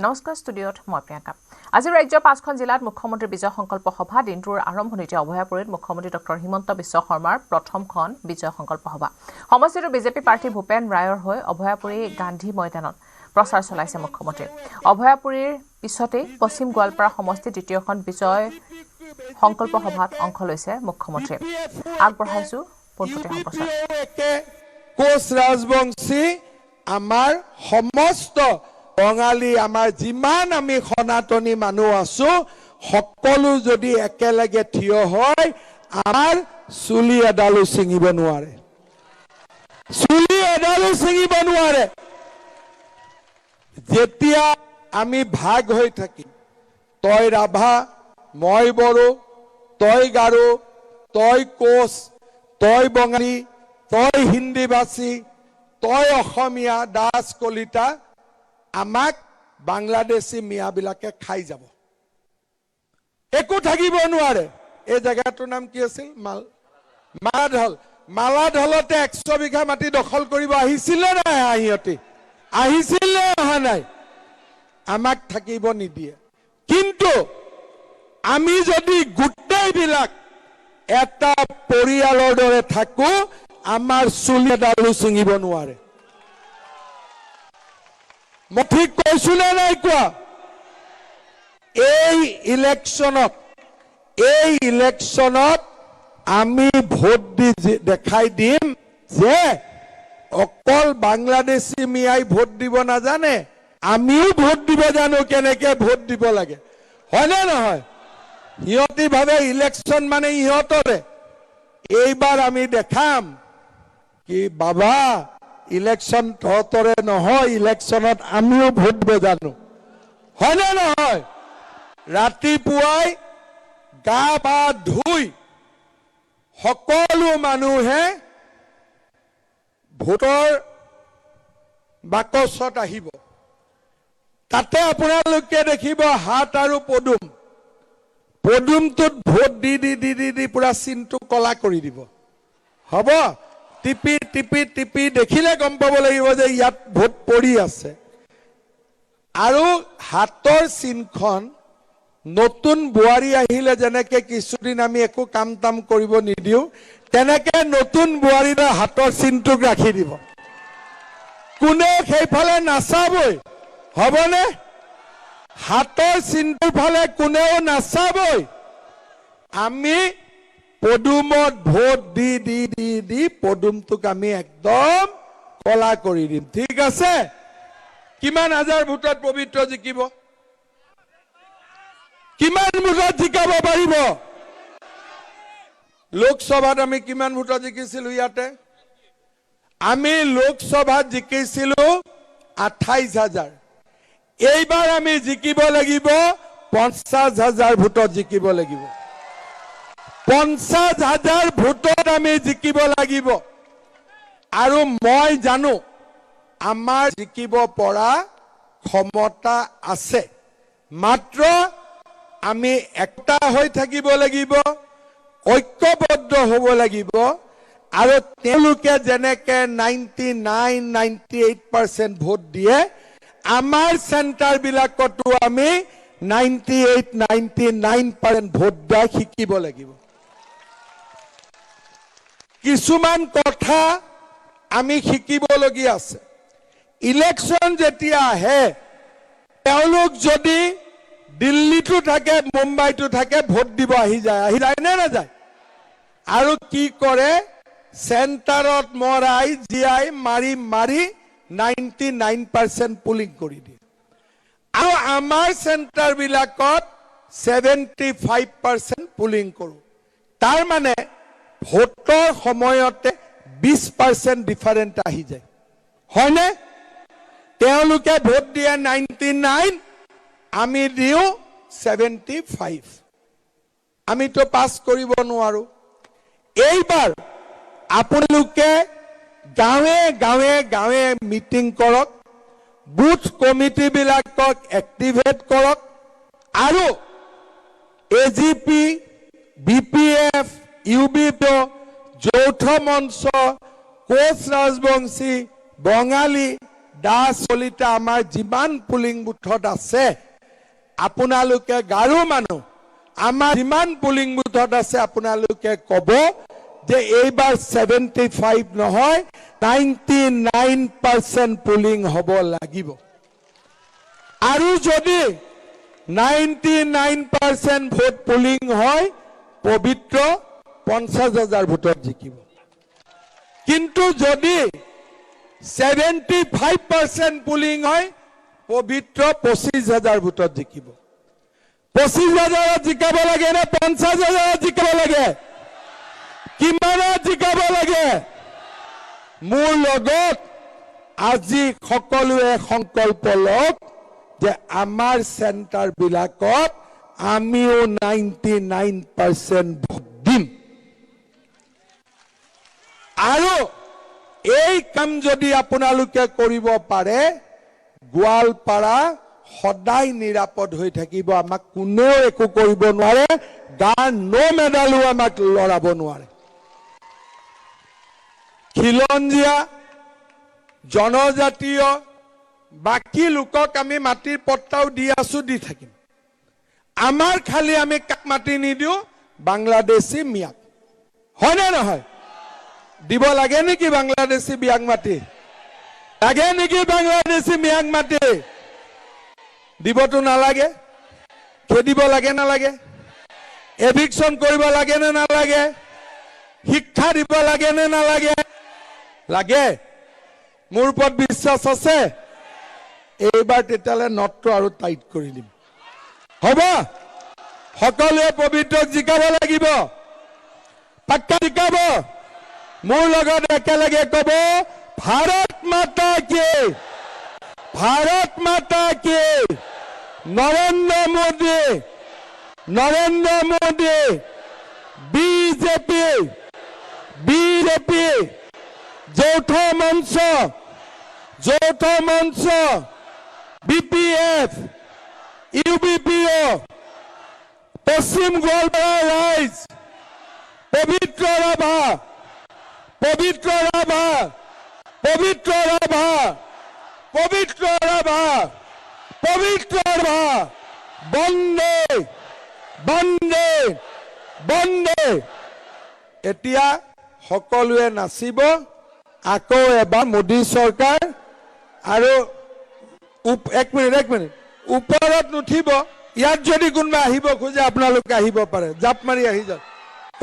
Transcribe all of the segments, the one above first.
নমস্কাৰ ষ্টুডিঅ'ত মই প্ৰিয়ংকা আজি ৰাজ্যৰ 5খন জিলাত মুখ্যমন্ত্ৰী বিজয় সংকল্প সভা দিনটোৰ আৰম্ভণিতে অভয়াপুৰীত মুখ্যমন্ত্ৰী ডক্টৰ হিমন্ত বিশ্ব শৰ্মাৰ প্ৰথমখন বিজয় সংকল্প সভা সমষ্টিটোৰ বিজেপি প্ৰাৰ্থী ভূপেন ৰায়ৰ হৈ অভয়াপুৰী গান্ধী ময়দানত প্ৰচাৰ চলাইছে মুখ্যমন্ত্ৰী অভয়াপুৰীৰ পিছতে পশ্চিম গোৱালপাৰা সমষ্টি দ্বিতীয়খন বিজয় সংকল্প সভাত অংশ লৈছে মুখ্যমন্ত্ৰী আগবঢ়াইছো পোনপটীয়া সম্প্ৰচাৰ কোচ ৰাজবংশী আমাৰ সমস্ত বঙালী আমাৰ যিমান আমি সনাতনী মানুহ আছো সকলো যদি একেলগে থিয় হয় আমাৰ চুলি এডালো ছিঙিব নোৱাৰে যেতিয়া আমি ভাগ হৈ থাকিম তই ৰাভা মই বড়ো তই গাৰো তই কোচ তই বঙালী তই হিন্দীভাষী তই অসমীয়া দাস কলিতা আমাক বাংলাদেশী মিয়াবিলাকে খাই যাব একো থাকিব নোৱাৰে এই জায়গাটোৰ নাম কি আছিল মালাঢলতে 100 বিঘা মাটি দখল কৰিব আহিছিল না আহিয়তি আহিছিল না অহা নাই আমাক থাকিব নিদিয়ে কিন্তু আমি যদি গোটেইবিলাক এটা পৰিয়ালৰ দৰে থাকো আমাৰ চুলি এডালো ছিঙিব নোৱাৰে মই ঠিক কৈছো নে নাই কোৱা এই ইলেকশ্যনত আমি ভোট দি দেখাই দিম যে অকল বাংলাদেশী মিয়াই ভোট দিব নাজানে আমিও ভোট দিব জানো কেনেকে ভোট দিব লাগে হয় না নহয় ইহতি ভাবে ইলেকশ্যন মানে ইহতৰে এইবাৰ আমি দেখাম কি বাবা ইলেকশ্যন তহতৰে নহয় ইলেকশ্যনত আমিও ভোট দিব জানো হয় না নহয় ৰাতিপুৱাই গা পা ধুই সকলো মানুহে ভোটৰ বাকচত আহিব তাতে আপোনালোকে দেখিব হাত আৰু পদুমটোত ভোট দি পুৰা চিনটো কলা কৰি দিব হ'ব টিপি দেখিলে গম পাব লাগিব যে ইয়াত ভোট পৰি আছে আৰু হাতৰ চিনখন নতুন বোৱাৰী আহিলে যেনেকে কিছুদিন আমি একো কাম তাম কৰিব নিদিও তেনেকে নতুন বোৱাৰীৰ হাতৰ চিনটোক ৰাখি দিব কোনে সেইফালে নাচাবই হবনে হাতৰ চিনটোৰ ফালে কোনেও নাচাবই আমি পদুমত ভোট দি পদুমটোক আমি একদম কলা কৰি দিম ঠিক আছে কিমান হাজাৰ ভোটত পবিত্ৰ জিকিব কিমান ভোটত জিকাব পাৰিব লোকসভাত আমি কিমান ভোটত জিকিছিলো ইয়াতে আমি লোকসভাত জিকিছিলো 28,000 এইবাৰ আমি জিকিব লাগিব 50,000 ভোটত জিকিব লাগিব 50,000 ভোটত আমি জিকিব লাগিব আৰু মই জানো আমাৰ জিকিব পৰা ক্ষমতা আছে মাত্ৰ আমি একটা হৈ থাকিব লাগিব ঐক্যবদ্ধ হ'ব লাগিব আৰু তেওঁলোকে যেনেকে 99-98% ভোট দিয়ে আমাৰ সেন্টাৰ বিলাকতো আমি 98-99% ভোট দিয়া শিকিব লাগিব কিছুমান কথা আমি শিকিবলগীয়া আছে ইলেকশ্যন যেতিয়া আহে তেওঁলোক যদি দিল্লীতো থাকে মুম্বাইতো থাকে ভোট দিব আহি যায় নে নাযায় আৰু কি কৰে সেন্টাৰত মৰাই জিয়াই মাৰি 99% পুলিং কৰি দিয়ে আৰু আমাৰ সেন্টাৰ বিলাকত 75% পুলিং কৰো তাৰ মানে ভোটৰ সময়তে 20% ডিফাৰেন্ট আহি যায় হয়নে তেওঁলোকে ভোট দিয়ে 99 আমি দিও 75 আমি তো পাস কৰিব নোৱাৰো এইবাৰ আপোনালোকে গাঁৱে মিটিং কৰক বুথ কমিটি বিলাকক এক্টিভেট কৰক আৰু এজিপি বিপিএফ ইউবিপি যৌথ মঞ্চ কোচ ৰাজবংশী বঙালী দাস কলিতা আমাৰ যিমান পুলিং বুথত আছে আপোনালোকে গাৰো মানুহ আমাৰ যিমান পুলিং বুথত আছে আপোনালোকে ক'ব যে এইবাৰ 75 নহয় 99% পুলিং হ'ব লাগিব আৰু যদি 99% ভোট পুলিং হয় পবিত্ৰ 50,000 ভোটত জিকিব কিন্তু যদি 75% পুলিং হয় পবিত্ৰ 25,000 ভোটত জিকিব 25,000 জিকাব লাগে নে 50,000 জিকাব লাগে কিমানত জিকাব লাগে মোৰ লগত আজি সকলোৱে সংকল্প লওক যে আমাৰ সেন্টাৰ বিলাকত আমিও 99% ভোট দিম আৰু এই কাম যদি আপোনালোকে কৰিব পাৰে গোৱালপাৰা সদায় নিৰাপদ হৈ থাকিব আমাক কোনেও একো কৰিব নোৱাৰে গাৰ নো মেডালো আমাক লৰাব নোৱাৰে খিলঞ্জীয়া জনজাতীয় বাকি লোকক আমি মাটিৰ পট্টাও দি আছো দি থাকিম আমাৰ খালি আমি কাক মাটি নিদিও বাংলাদেশী মিয়াক হয় না নহয় দিব লাগে নেকি বাংলাদেশী মিয়াক মাটি লাগে নেকি বাংলাদেশী মিয়াক মাটি দিবতো নালাগে খেদিব লাগে নালাগে এভিকশন কৰিব লাগে নে নালাগে শিক্ষা দিব লাগে নে নালাগে লাগে মোৰ ওপৰত বিশ্বাস আছে এইবাৰ তেতিয়ালে নটটো আৰু টাইট কৰি দিম হ'ব সকলোৱে পবিত্ৰক জিকাব লাগিব পাক্কা জিকাব মোৰ লগত একেলগে ক'ব ভাৰত মাতা কি নৰেন্দ্ৰ মোদী বিজেপি যৌথ মঞ্চ BPF UBPO পশ্চিম গোৱালপাৰা ৰাইজ পবিত্ৰ ৰাভা বন্দে এতিয়া সকলোৱে নাচিব আকৌ এবাৰ মোদী চৰকাৰ আৰু এক মিনিট ওপৰত নুঠিব ইয়াত যদি কোনোবা আহিব খোজে আপোনালোকে আহিব পাৰে জাপ মাৰি আহি যাওক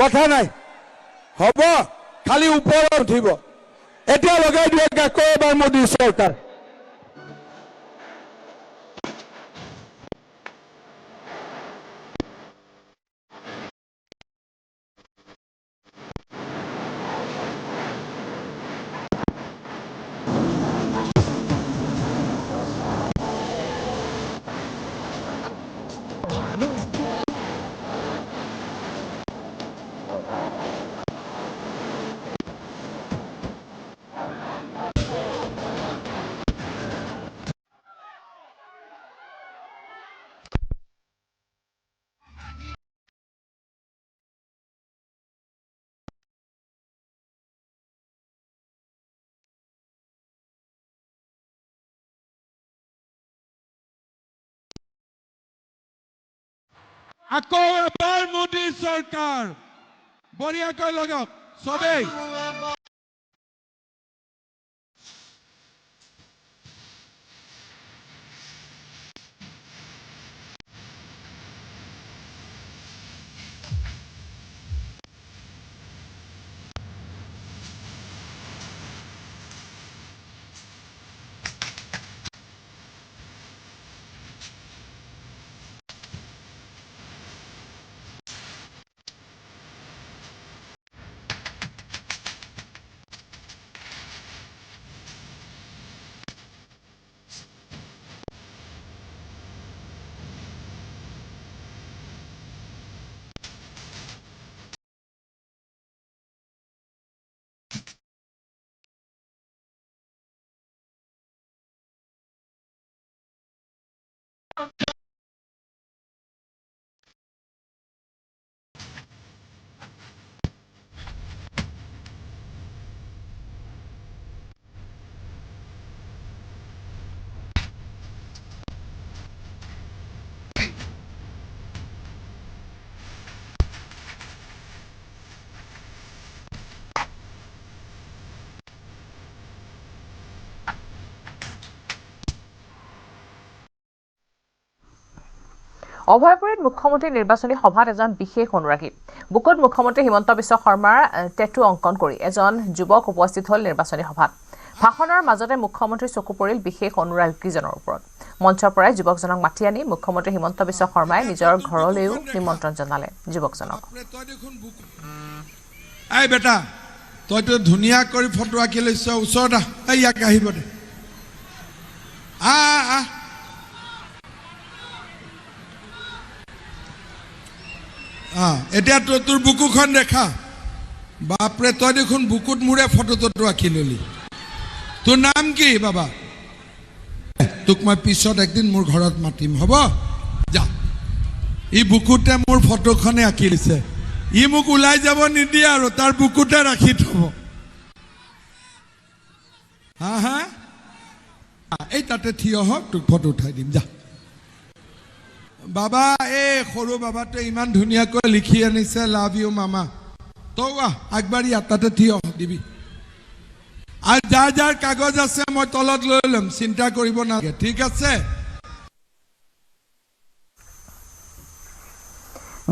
কথা নাই হ'ব খালি ওপৰত উঠিব এতিয়া লগাই দিয়ক আকৌ এবাৰ মোদী চৰকাৰ আকৌ এবাৰ মোদী চৰকাৰ বঢ়িয়াকৈ লগাওক সবেই অভয়পুৰীত মুখ্যমন্ত্ৰী নিৰ্বাচনী সভাত এজন বিশেষ অনুৰাগী বুকুত মুখ্যমন্ত্ৰী হিমন্ত বিশ্ব শৰ্মাৰ টেটু অংকন কৰি এজন যুৱক উপস্থিত হ'ল নিৰ্বাচনী সভাত ভাষণৰ মাজতে মুখ্যমন্ত্ৰী চকু পৰিল বিশেষ অনুৰাগীজনৰ ওপৰত মঞ্চৰ পৰাই যুৱকজনক মাতি আনি মুখ্যমন্ত্ৰী হিমন্ত বিশ্ব শৰ্মাই নিজৰ ঘৰলৈও নিমন্ত্ৰণ জনালে যুৱকজনক এই বেটা তইতো ধুনীয়া কৰি ফটো আঁকি লৈছ ওচৰত আহ ইয়াক আহিব দে এতিয়া তোৰ বুকুখন দেখা বাপৰে তই দেখোন বুকুত মোৰে ফটো আঁকি ললি তোৰ নাম কি বাবা তোক মই পিছত একদিন মোৰ ঘৰত মাতিম হ'ব যা ই বুকুতে মোৰ ফটোখনে আঁকি দিছে ই মোক ওলাই যাব নিদিয়ে আৰু তাৰ বুকুতে ৰাখি থব হা এই তাতে থিয় হওক তোক ফটো উঠাই দিম যা বাবা এই সৰু বাবাটোৱে ইমান ধুনীয়াকৈ লিখি আনিছে লাভ ইউ মামা তই আগবাঢ়ি তাতে থিয় দিবি আৰু যাৰ যাৰ কাগজ আছে মই তলত লৈ ল'ম চিন্তা কৰিব নালাগে ঠিক আছে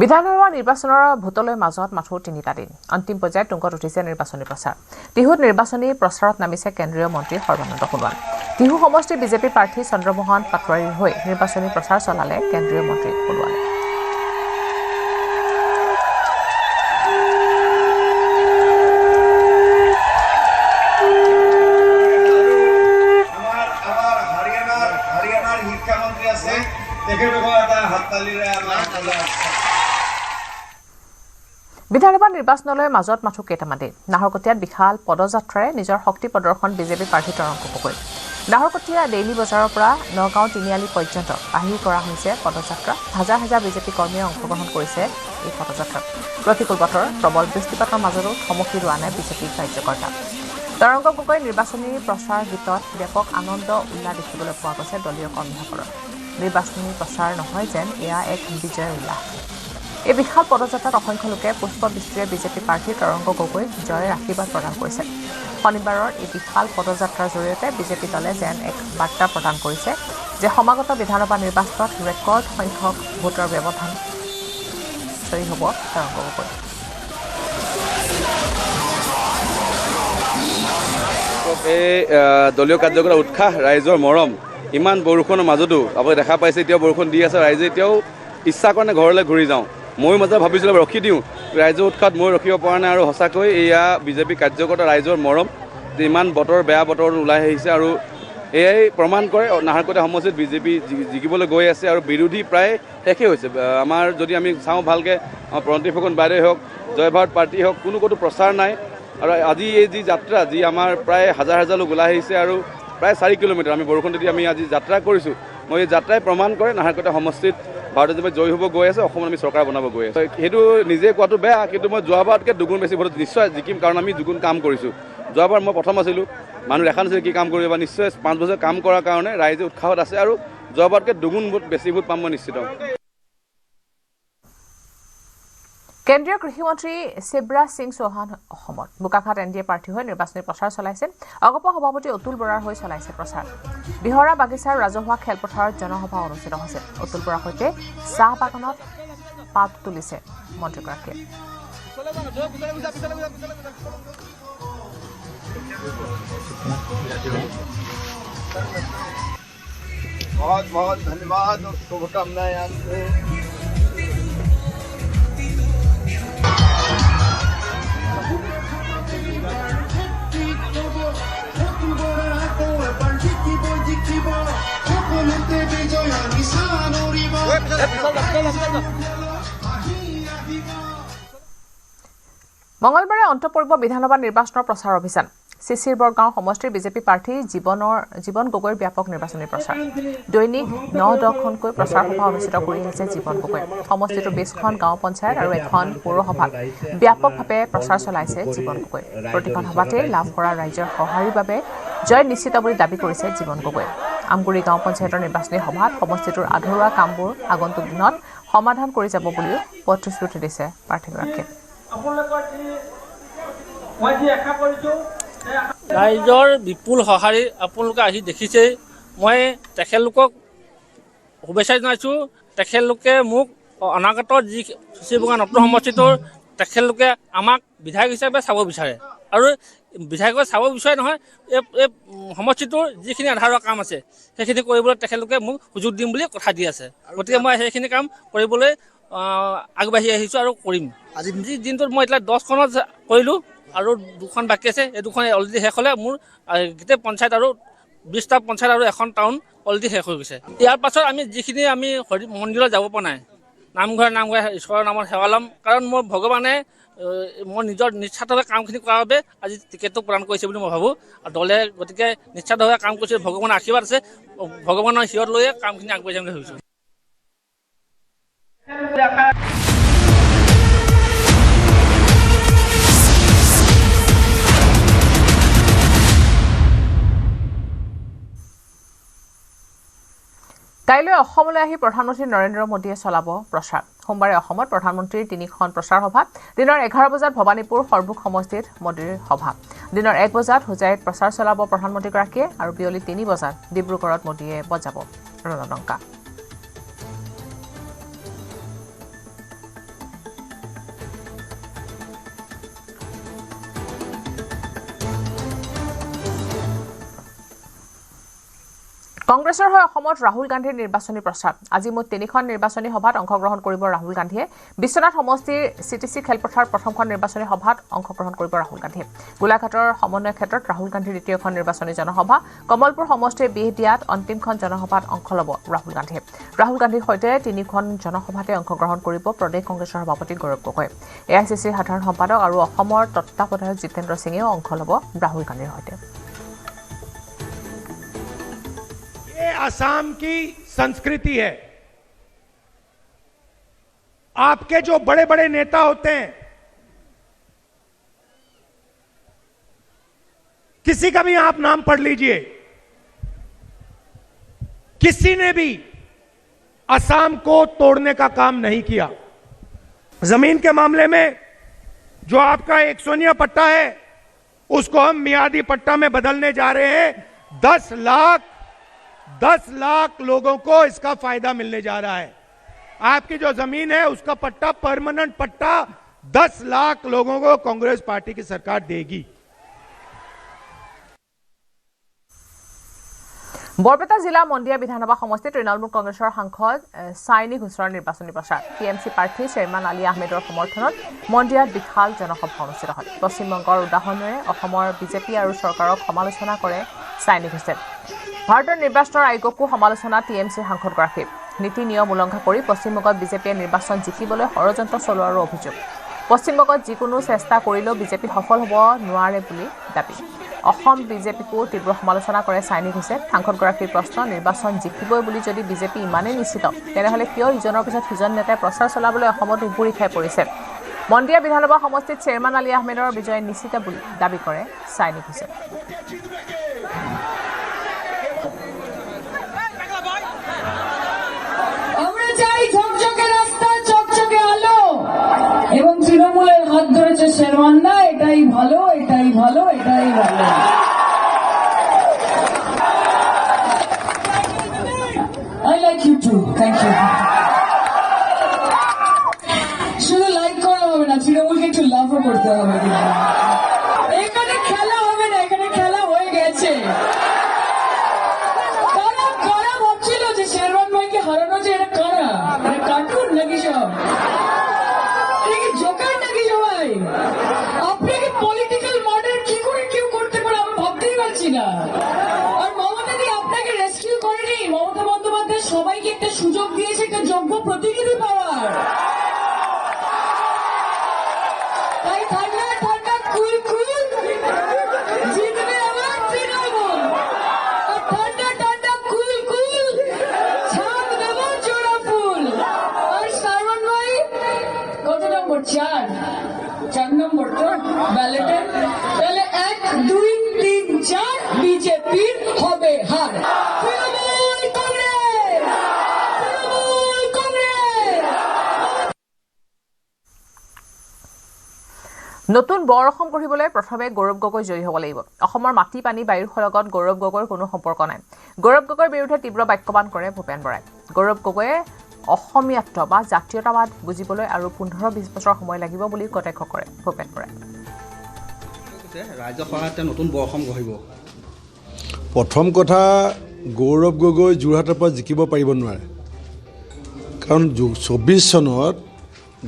বিধানসভা নিৰ্বাচনৰ ভোটলৈ মাজত মাথো 3টা দিন অন্তিম পৰ্যায়ত তুংগত উঠিছে নিৰ্বাচনী প্ৰচাৰ টিহুত নিৰ্বাচনী প্ৰচাৰত নামিছে কেন্দ্ৰীয় মন্ত্ৰী সৰ্বানন্দ সোণোৱাল টিহু সমষ্টি বিজেপি প্ৰাৰ্থী চন্দ্ৰমোহন পাটোৱাৰীৰ হৈ নিৰ্বাচনী প্ৰচাৰ চলালে কেন্দ্ৰীয় মন্ত্ৰী সোণোৱালে বিধানসভা নিৰ্বাচনলৈ মাজত মাথো কেইটামান দিন নাহৰকটীয়াত বিশাল পদযাত্ৰাৰে নিজৰ শক্তি প্ৰদৰ্শন বিজেপি প্ৰাৰ্থী তৰংগ গগৈ নাহৰকটীয়া ডেইলি বজাৰৰ পৰা নগাঁও তিনিআলি পৰ্যন্ত আহি কৰা হৈছে পদযাত্ৰা হাজাৰ হাজাৰ বিজেপি কৰ্মীয়ে অংশগ্ৰহণ কৰিছে এই পদযাত্ৰাত প্ৰতিকূল বতৰ প্ৰবল বৃষ্টিপাতৰ মাজতো থমকি ৰোৱা নাই বিজেপি কাৰ্যকৰ্তা তৰংগ গগৈ নিৰ্বাচনী প্ৰচাৰ গীতত ব্যাপক আনন্দ উল্লাস দেখিবলৈ পোৱা গৈছে দলীয় কৰ্মীসকলৰ নিৰ্বাচনী প্ৰচাৰ নহয় যেন এয়া এক বিজয় উল্লাস এই বিশাল পদযাত্ৰাত অসংখ্য লোকে পুষ্পবৃষ্টিৰে বিজেপি প্ৰাৰ্থী তৰংগ গগৈক জয়ৰ আশীৰ্বাদ প্ৰদান কৰিছে শনিবাৰৰ এই বিশাল পদযাত্ৰাৰ জৰিয়তে বিজেপি দলে যেন এক বাৰ্তা প্ৰদান কৰিছে যে সমাগত বিধানসভা নিৰ্বাচনত ৰেকৰ্ড সংখ্যক ভোটৰ ব্যৱধান জয়ী হ'ব তৰংগ গগৈ এই দলীয় কাৰ্যকলাপ উৎসাহ ৰাইজৰ মৰম ইমান বৰষুণৰ মাজতো আপুনি দেখা পাইছে এতিয়াও বৰষুণ দি আছে ৰাইজে এতিয়াও ইচ্ছা কাৰণে ঘৰলৈ ঘূৰি যাওঁ ময়ো মাজে ভাবিছিলোঁ ৰখি দিওঁ ৰাইজৰ উৎসাহত মই ৰখিব পৰা নাই আৰু সঁচাকৈ এয়া বিজেপি কাৰ্যকৰ্তা ৰাইজৰ মৰম যে ইমান বেয়া বতৰ ওলাই আহিছে আৰু এয়াই প্ৰমাণ কৰে নাহৰকটীয়া সমষ্টিত বিজেপি জিকিবলৈ গৈ আছে আৰু বিৰোধী প্ৰায় শেষেই হৈছে আমাৰ যদি আমি চাওঁ ভালকৈ প্ৰণতি ফুকন বাইদেউ হওক জয় ভাৰত পাৰ্টি হওক কোনো প্ৰচাৰ নাই আৰু আজি এই যি যাত্ৰা যি আমাৰ প্ৰায় হাজাৰ হাজাৰ লোক ওলাই আহিছে আৰু প্ৰায় 4 কিলোমিটাৰ আমি বৰষুণ দি আমি আজি যাত্ৰা কৰিছোঁ মই এই যাত্ৰাই প্ৰমাণ কৰে নাহৰকটীয়া সমষ্টিত ভাৰতীয় জনতা জয়ী হ'ব গৈ আছে অসমত আমি চৰকাৰ বনাব গৈ আছোঁ সেইটো নিজে কোৱাটো বেয়া কিন্তু মই যোৱাবাৰতকৈ দুগুণ বেছি ভোটত নিশ্চয় জিকিম কাৰণ আমি দুগুণ কাম কৰিছোঁ যোৱাবাৰ মই প্ৰথম আছিলোঁ মানুহ দেখা নাছিল কি কাম কৰিব বা নিশ্চয় 5 বছৰ কাম কৰাৰ কাৰণে ৰাইজে উৎসাহত আছে আৰু যোৱাবাৰতকৈ দুগুণ বেছি ভোট পাম মই নিশ্চিত কেন্দ্ৰীয় কৃষিমন্ত্ৰী শিৱৰাজ সিং চৌহান অসমত বোকাখাত এনডিএ প্ৰাৰ্থী হৈ নিৰ্বাচনী প্ৰচাৰ চলাইছে অগপ সভাপতি অতুল বৰাৰ হৈ চলাইছে প্ৰচাৰ বিহৰা বাগিচাৰ ৰাজহুৱা খেলপথাৰত জনসভা অনুষ্ঠিত হৈছে অতুল বৰাৰ সৈতে চাহ বাগানত পাত তুলিছে মন্ত্ৰীগৰাকীয়ে बहुत बहुत धन्यवाद और शुभकामनाएं आपको মঙলবাৰে অন্ত পৰিব বিধানসভা নিৰ্বাচনৰ প্ৰচাৰ অভিযান চিচিৰ বৰগাঁও সমষ্টিৰ বিজেপি প্ৰাৰ্থী জীৱন গগৈৰ ব্যাপক নিৰ্বাচনী প্ৰচাৰ দৈনিক 9-10খনকৈ প্ৰচাৰ সভা অনুষ্ঠিত কৰি আহিছে জীৱন গগৈ সমষ্টিটোৰ 20খন গাঁও পঞ্চায়ত আৰু এখন পৌৰসভাত ব্যাপকভাৱে প্ৰচাৰ চলাইছে জীৱন গগৈ প্ৰতিখন সভাতে লাভ কৰা ৰাইজৰ সঁহাৰিৰ বাবে জয় নিশ্চিত বুলি দাবী কৰিছে জীৱন গগৈ আমগুৰি গাঁও পঞ্চায়তৰ নিৰ্বাচনী সভাত সমষ্টিটোৰ আধৰুৱা কামবোৰ আগন্তুক দিনত সমাধান কৰি যাব বুলিও প্ৰতিশ্ৰুতি দিছে প্ৰাৰ্থীগৰাকীয়ে ৰাইজৰ বিপুল সঁহাৰি আপোনালোকে আহি দেখিছেই মই তেখেতলোকক শুভেচ্ছা জনাইছোঁ তেখেতলোকে মোক অনাগত যি চুচিবগা নতুন সমষ্টিটোৰ তেখেতলোকে আমাক বিধায়ক হিচাপে চাব বিচাৰে আৰু বিধায়কে চাব বিচাৰে নহয় এই সমষ্টিটোৰ যিখিনি আধাৰৰ কাম আছে সেইখিনি কৰিবলৈ তেখেতলোকে মোক সুযোগ দিম বুলি কথা দি আছে গতিকে মই সেইখিনি কাম কৰিবলৈ আগবাঢ়ি আহিছোঁ আৰু কৰিম আজি দিনটোত মই এতিয়া 10খনত কৰিলোঁ আৰু 2খন বাকী আছে এই 2খন অলৰেডি শেষ হ'লে মোৰ গোটেই পঞ্চায়ত আৰু 20টা পঞ্চায়ত আৰু এখন টাউন অলৰেডি শেষ হৈ গৈছে ইয়াৰ পাছত আমি যিখিনি আমি হৰি মন্দিৰত যাব পৰা নাই নামঘৰে ঈশ্বৰৰ নামত সেৱা ল'ম কাৰণ মোৰ ভগৱানে মই নিজৰ নিস্বাৰ্থভাৱে কামখিনি কৰাৰ বাবে আজি টিকেটটো প্ৰদান কৰিছে বুলি মই ভাবোঁ আৰু দলে গতিকে নিস্বাৰ্থভাৱে কাম কৰিছে ভগৱানৰ আশীৰ্বাদ আছে ভগৱানৰ হিৰত লৈয়ে কামখিনি আগবাঢ়ি যাম বুলি ভাবিছোঁ কাইলৈ অসমলৈ আহি প্ৰধানমন্ত্ৰী নৰেন্দ্ৰ মোদীয়ে চলাব প্ৰচাৰ সোমবাৰে অসমত প্ৰধানমন্ত্ৰীৰ 3খন প্ৰচাৰ সভা দিনৰ 11 বজাত ভৱানীপুৰ সৰ্বুক সমষ্টিত মোদীৰ সভা দিনৰ 1 বজাত হোজাইত প্ৰচাৰ চলাব প্ৰধানমন্ত্ৰীগৰাকীয়ে আৰু বিয়লি 3 বজাত ডিব্ৰুগড়ত মোদীয়ে বজাব ৰণডংকা কংগ্ৰেছৰ হৈ অসমত ৰাহুল গান্ধীৰ নিৰ্বাচনী প্ৰচাৰ আজি মুঠ 3খন নিৰ্বাচনী সভাত অংশগ্ৰহণ কৰিব ৰাহুল গান্ধীয়ে বিশ্বনাথ সমষ্টিৰ চিটিচি খেলপথাৰ প্ৰথমখন নিৰ্বাচনী সভাত অংশগ্ৰহণ কৰিব ৰাহুল গান্ধীয়ে গোলাঘাটৰ সমন্বয় ক্ষেত্ৰত ৰাহুল গান্ধীৰ দ্বিতীয়খন নিৰ্বাচনী জনসভা কমলপুৰ সমষ্টিৰ বিহদিয়াত অন্তিমখন জনসভাত অংশ ল'ব ৰাহুল গান্ধীয়ে ৰাহুল গান্ধীৰ সৈতে 3খন জনসভাতে অংশগ্ৰহণ কৰিব প্ৰদেশ কংগ্ৰেছৰ সভাপতি গৌৰৱ গগৈ এআইচিচিৰ সাধাৰণ সম্পাদক আৰু অসমৰ তত্ত্বাৱধায়ক জিতেন্দ্ৰ সিঙেও অংশ ল'ব ৰাহুল গান্ধীৰ সৈতে असम की संस्कृति है आपके जो बड़े बड़े नेता होते हैं किसी का भी आप नाम पढ़ लीजिए किसी ने भी असम को तोड़ने का काम नहीं किया जमीन के मामले में जो आपका एक सोनिया पट्टा है उसको हम मियादी पट्टा में बदलने जा रहे हैं 10 लाख लोगों को इसका फायदा मिलने जा रहा है आपकी जो जमीन है उसका पट्टा परमानेंट पट्टा 10 लाख लोगों को कांग्रेस पार्टी की सरकार देगी বৰপেটা জিলা মন্দিয়া বিধানসভা সমষ্টিত তৃণমূল কংগ্ৰেছৰ সাংসদ চাইনি ঘোষৰ নিৰ্বাচনী প্ৰচাৰ টিএমচি প্ৰাৰ্থী শ্বেৰমান আলী আহমেদৰ সমৰ্থনত মন্দিয়াত বিশাল জনসভা অনুষ্ঠিত হয় পশ্চিমবংগৰ উদাহৰণেৰে অসমৰ বিজেপি আৰু চৰকাৰক সমালোচনা কৰে চাইনি ঘোষে ভাৰতৰ নিৰ্বাচনৰ আয়োগকো সমালোচনা টিএমচিৰ সাংসদগৰাকীৰ নীতি নিয়ম উলংঘা কৰি পশ্চিমবংগত বিজেপিয়ে নিৰ্বাচন জিকিবলৈ ষড়যন্ত্ৰ চলোৱাৰ অভিযোগ পশ্চিমবংগত যিকোনো চেষ্টা কৰিলেও বিজেপি সফল হ'ব নোৱাৰে বুলি দাবী অসম বিজেপিকো তীব্ৰ সমালোচনা কৰে চাইনি ঘোষে সাংসদগৰাকীৰ প্ৰশ্ন নিৰ্বাচন জিকিবই বুলি যদি বিজেপি ইমানেই নিশ্চিত তেনেহ'লে কিয় ইজনৰ পিছত সিজন নেতাই প্ৰচাৰ চলাবলৈ অসমত উবুৰি খাই পৰিছে মন্দিয়া বিধানসভা সমষ্টিত শ্বেৰমান আলী আহমেদৰ বিজয় নিশ্চিত বুলি দাবী কৰে চাইনি ঘোষে এবং তৃণমূলের হাত ধরেছে শেরওয়ানদা এটাই ভালো এটাই ভালো এটাই ভালো I like you too. Thank you. শুধু লাইক করা হবে না তৃণমূলকে একটু লাভও করতে হবে এখানে খেলা হবে না এখানে খেলা হয়ে গেছে কারা ভাবছিল যে শেরওয়ান ভাইকে হারানো যে এটা কারা কার্টুন নাকি সব জোকার নাকি সবাই আপনাকে পলিটিক্যাল মার্ডার কি করে কেউ করতে পারে আমি ভাবতেই পারছি না আর মমতাদি আপনাকে রেস্কিউ করেনি মমতা বন্দ্যোপাধ্যায় সবাইকে একটা সুযোগ দিয়েছে একটা যোগ্য প্রতিনিধি পাওয়ার তাই ঠান্ডা ঠান্ডা কুল কুল জিতবে আমার তৃণমূল আর ঠান্ডা ঠান্ডা কুল কুল ছাপ দেব জোড়া ফুল আর শ্রাবণ ভাই কত নম্বর 4 নম্বর তো ব্যালেটে তাহলে 1 2 3 4 বিজেপির হবে হার তৃণমূল কংগ্রেস নতুন বৰ অসম গঢ়িবলৈ প্ৰথমে গৌৰৱ গগৈ জয়ী হ'ব লাগিব অসমৰ মাটি পানী বায়ুৰ লগত গৌৰৱ গগৈৰ কোনো সম্পৰ্ক নাই গৌৰৱ গগৈৰ বিৰুদ্ধে তীব্ৰ বাক্যবান কৰে ভূপেন বৰাই গৌৰৱ গগৈয়ে অসমীয়াত্ব বা জাতীয়তাবাদ বুজিবলৈ আৰু 15-20 বছৰ সময় লাগিব বুলি কটাক্ষ কৰে ভূপেন বৰাই। ৰাজ্য সহায়তে নতুন বৰ অসম গঢ়িব। প্ৰথম কথা, গৌৰৱ গগৈ যোৰহাটৰ পৰা জিকিব পাৰিব নোৱাৰে, কাৰণ 24 চনত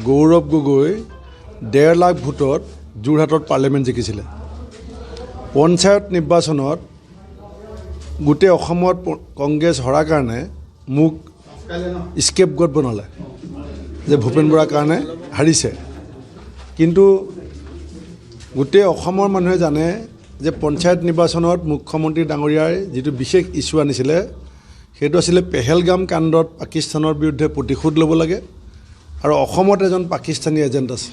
গৌৰৱ গগৈ 1.5 লাখ ভোটত যোৰহাটত পাৰ্লিয়ামেণ্ট জিকিছিলে। পঞ্চায়ত নিৰ্বাচনত গোটেই অসমত কংগ্ৰেছ হৰাৰ কাৰণে মোক স্কেপগট বনালে যে ভূপেন বৰাৰ কাৰণে হাৰিছে। কিন্তু গোটেই অসমৰ মানুহে জানে যে পঞ্চায়ত নিৰ্বাচনত মুখ্যমন্ত্ৰী ডাঙৰীয়াই যিটো বিশেষ ইছ্যু আনিছিলে সেইটো আছিলে পেহেলগাম কাণ্ডত পাকিস্তানৰ বিৰুদ্ধে প্ৰতিশোধ ল'ব লাগে আৰু অসমত এজন পাকিস্তানী এজেণ্ট আছে,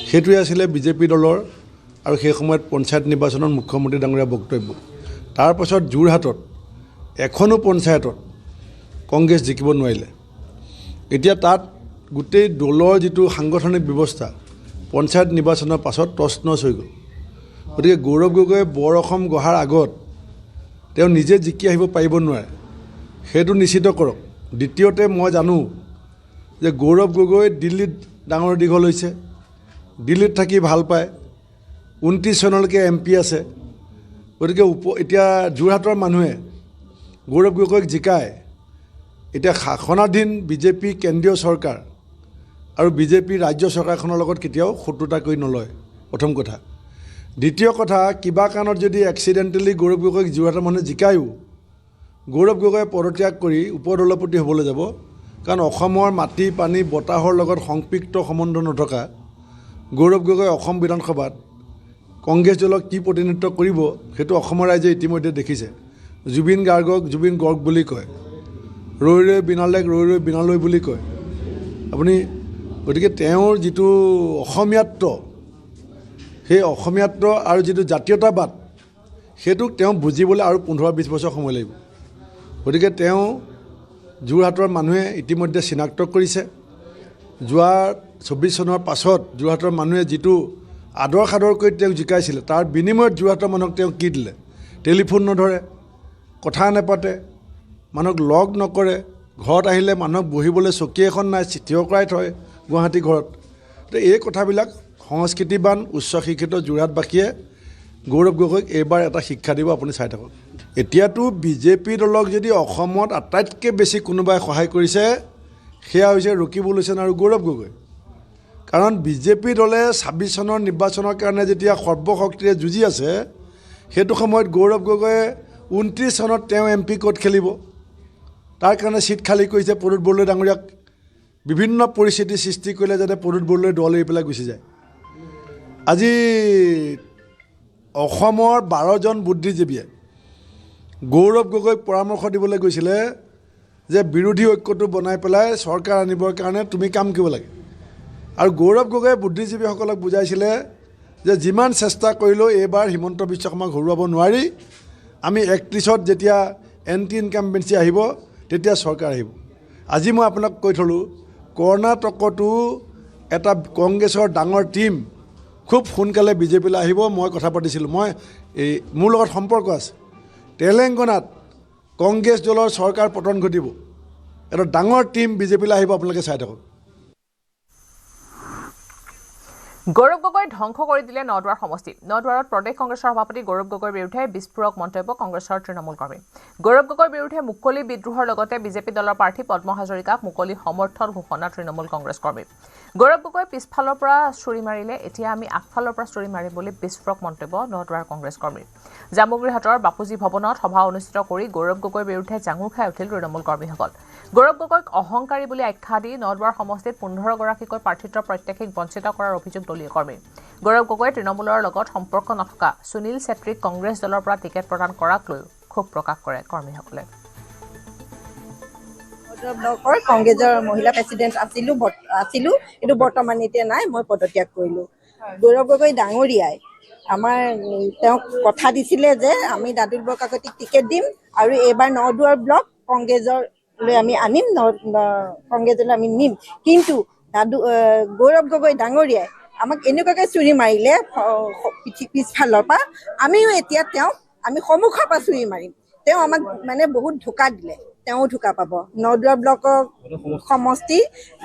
সেইটোৱে আছিলে বিজেপি দলৰ আৰু সেই সময়ত পঞ্চায়ত নিৰ্বাচনত মুখ্যমন্ত্ৰী ডাঙৰীয়াৰ বক্তব্য। তাৰপাছত যোৰহাটত এখনো পঞ্চায়তত কংগ্ৰেছ জিকিব নোৱাৰিলে। এতিয়া তাত গোটেই দলৰ যিটো সাংগঠনিক ব্যৱস্থা পঞ্চায়ত নিৰ্বাচনৰ পাছত তছনছ হৈ গ'ল। গতিকে গৌৰৱ গগৈয়ে বৰ অসম গঢ়াৰ আগত তেওঁ নিজে জিকি আহিব পাৰিব নোৱাৰে, সেইটো নিশ্চিত কৰক। দ্বিতীয়তে মই জানো যে গৌৰৱ গগৈ দিল্লীত ডাঙৰ দীঘল হৈছে, দিল্লীত থাকি ভাল পায়, 29 চনলৈকে MP আছে। গতিকে এতিয়া যোৰহাটৰ মানুহে গৌৰৱ গগৈক জিকায় এতিয়া শাসনাধীন বিজেপি কেন্দ্ৰীয় চৰকাৰ আৰু বিজেপি ৰাজ্য চৰকাৰখনৰ লগত কেতিয়াও শত্ৰুতা কৰি নলয়, প্ৰথম কথা। দ্বিতীয় কথা, কিবা কাৰণত যদি এক্সিডেণ্টেলি গৌৰৱ গগৈক যোৰহাটৰ মানুহে জিকায়ো, গৌৰৱ গগৈয়ে পদত্যাগ কৰি উপদলপতি হ'বলৈ যাব, কাৰণ অসমৰ মাটি পানী বতাহৰ লগত সংপৃক্ত সম্বন্ধ নথকা গৌৰৱ গগৈ অসম বিধানসভাত কংগ্ৰেছ দলক কি প্ৰতিনিধিত্ব কৰিব সেইটো অসমৰ ৰাইজে ইতিমধ্যে দেখিছে। জুবিন গাৰ্গক জুবিন গৰ্গ বুলি কয়, ৰৈ ৰৈ বিনালেক ৰৈ ৰৈ বিনালৈ বুলি কয় আপুনি। গতিকে তেওঁৰ যিটো অসমীয়াত্ব, সেই অসমীয়াত্ব আৰু যিটো জাতীয়তাবাদ সেইটোক তেওঁ বুজিবলৈ আৰু 15-20 বছৰ সময় লাগিব। গতিকে তেওঁ যোৰহাটৰ মানুহে ইতিমধ্যে চিনাক্ত কৰিছে। যোৱা 24 চনৰ পাছত যোৰহাটৰ মানুহে যিটো আদৰ সাদৰ কৰি তেওঁক জিকাইছিলে তাৰ বিনিময়ত যোৰহাটৰ মানুহক তেওঁ কি দিলে? টেলিফোন নধৰে, কথা নাপাতে, মানুহক লগ নকৰে, ঘৰত আহিলে মানুহক বহিবলৈ চকী এখন নাই, চিঠিও কৰাই থয় গুৱাহাটী ঘৰত। তো এই কথাবিলাক সংস্কৃতিবান উচ্চ শিক্ষিত যোৰহাটবাসীয়ে গৌৰৱ গগৈক এইবাৰ এটা শিক্ষা দিব, আপুনি চাই থাকক। এতিয়াতো বিজেপি দলক যদি অসমত আটাইতকৈ বেছি কোনোবাই সহায় কৰিছে সেয়া হৈছে ৰকিবুল হুছেইন আৰু গৌৰৱ গগৈ। কাৰণ বিজেপি দলে 26 চনৰ নিৰ্বাচনৰ কাৰণে যেতিয়া সৰ্বশক্তিৰে যুঁজি আছে, সেইটো সময়ত গৌৰৱ গগৈয়ে 29 চনত তেওঁ MP ক'ত খেলিব, তাৰ কাৰণে চিট খালী কৰিছে প্ৰদ্যুৎ বৰদলৈ ডাঙৰীয়াক। বিভিন্ন পৰিস্থিতি সৃষ্টি কৰিলে যাতে প্ৰদ্যুৎ বৰদলৈ দল এৰি পেলাই গুচি যায়। আজি অসমৰ 12জন বুদ্ধিজীৱীয়ে গৌৰৱ গগৈক পৰামৰ্শ দিবলৈ গৈছিলে যে বিৰোধী ঐক্যটো বনাই পেলাই চৰকাৰ আনিবৰ কাৰণে তুমি কাম কৰিব লাগে। আৰু গৌৰৱ গগৈয়ে বুদ্ধিজীৱীসকলক বুজাইছিলে যে যিমান চেষ্টা কৰিলেও এইবাৰ হিমন্ত বিশ্ব শৰ্মাক হৰুৱাব নোৱাৰি, আমি 31ত যেতিয়া এণ্টি ইনকামবেঞ্চি আহিব তেতিয়া চৰকাৰ আহিব। আজি মই আপোনাক কৈ থলোঁ, কৰ্ণাটকতো এটা কংগ্ৰেছৰ ডাঙৰ টীম খুব সোনকালে বিজেপিলৈ আহিব। মই কথা পাতিছিলোঁ, মোৰ লগত সম্পৰ্ক আছে। তেলেংগানাত কংগ্ৰেছ দলৰ চৰকাৰ পতন ঘটিব, এটা ডাঙৰ টীম বিজেপিলৈ আহিব, আপোনালোকে চাই থাকক। গৌৰৱ গগৈ ধ্বংস কৰি দিলে নদুৱাৰ সমষ্টি। নদুৱাৰত প্ৰদেশ কংগ্ৰেছৰ সভাপতি গৌৰৱ গগৈৰ বিৰুদ্ধে বিস্ফোৰক মন্তব্য কংগ্ৰেছৰ তৃণমূল কৰ্মী। গৌৰৱ গগৈৰ বিৰুদ্ধে মুকলি বিদ্ৰোহৰ লগতে বিজেপি দলৰ প্ৰাৰ্থী পদ্ম হাজৰিকাক মুকলি সমৰ্থন ঘোষণা তৃণমূল কংগ্ৰেছ কৰ্মীৰ। গৌৰৱ গগৈ পিছফালৰ পৰা চুৰি মাৰিলে, এতিয়া আমি আগফালৰ পৰা চুৰি মাৰিম বুলি বিস্ফোৰক মন্তব্য নদুৱাৰ কংগ্ৰেছ কৰ্মীৰ। জামুগুৰিহাটৰ বাপুজী ভৱনত সভা অনুষ্ঠিত কৰি গৌৰৱ গগৈৰ বিৰুদ্ধে জাঙুৰ খাই উঠিল তৃণমূল কৰ্মীসকল। গৌৰৱ গগৈক অহংকাৰী বুলি আখ্যা দি নদুৱাৰ সমষ্টিত 15গৰাকীকৈ প্ৰাৰ্থিত্বৰ প্ৰত্যাশীক বঞ্চিত কৰাৰ অভিযোগ দলীয় কৰ্মীৰ। গৌৰৱ গগৈয়ে তৃণমূলৰ লগত সম্পৰ্ক নথকা সুনীল ছেত্ৰীক কংগ্ৰেছ দলৰ পৰা টিকেট প্ৰদান কৰাক লৈ ক্ষোভ প্ৰকাশ কৰে কৰ্মীসকলে। ব্লকৰ কংগ্ৰেছৰ মহিলা প্ৰেচিডেণ্ট আছিলো, কিন্তু বৰ্তমান এতিয়া নাই, মই পদত্যাগ কৰিলোঁ। গৌৰৱ গগৈ ডাঙৰীয়াই তেওঁক কথা দিছিলে যে আমি দাদুল বৰকাকতিক টিকেট দিম আৰু এইবাৰ নদুৱাৰ ব্লক কংগ্ৰেছলৈ আমি আনিম, কংগ্ৰেছলৈ আমি নিম। কিন্তু গৌৰৱ গগৈ ডাঙৰীয়াই আমাক এনেকুৱাকৈ চুৰি মাৰিলে পিছফালৰ পৰা, আমিও এতিয়া আমি সন্মুখৰ পৰা চুৰি মাৰিম। তেওঁ আমাক বহুত ধোকা দিলে। তেওঁ ঢুকা পাব। নদুৱা ব্লকৰ সমষ্টি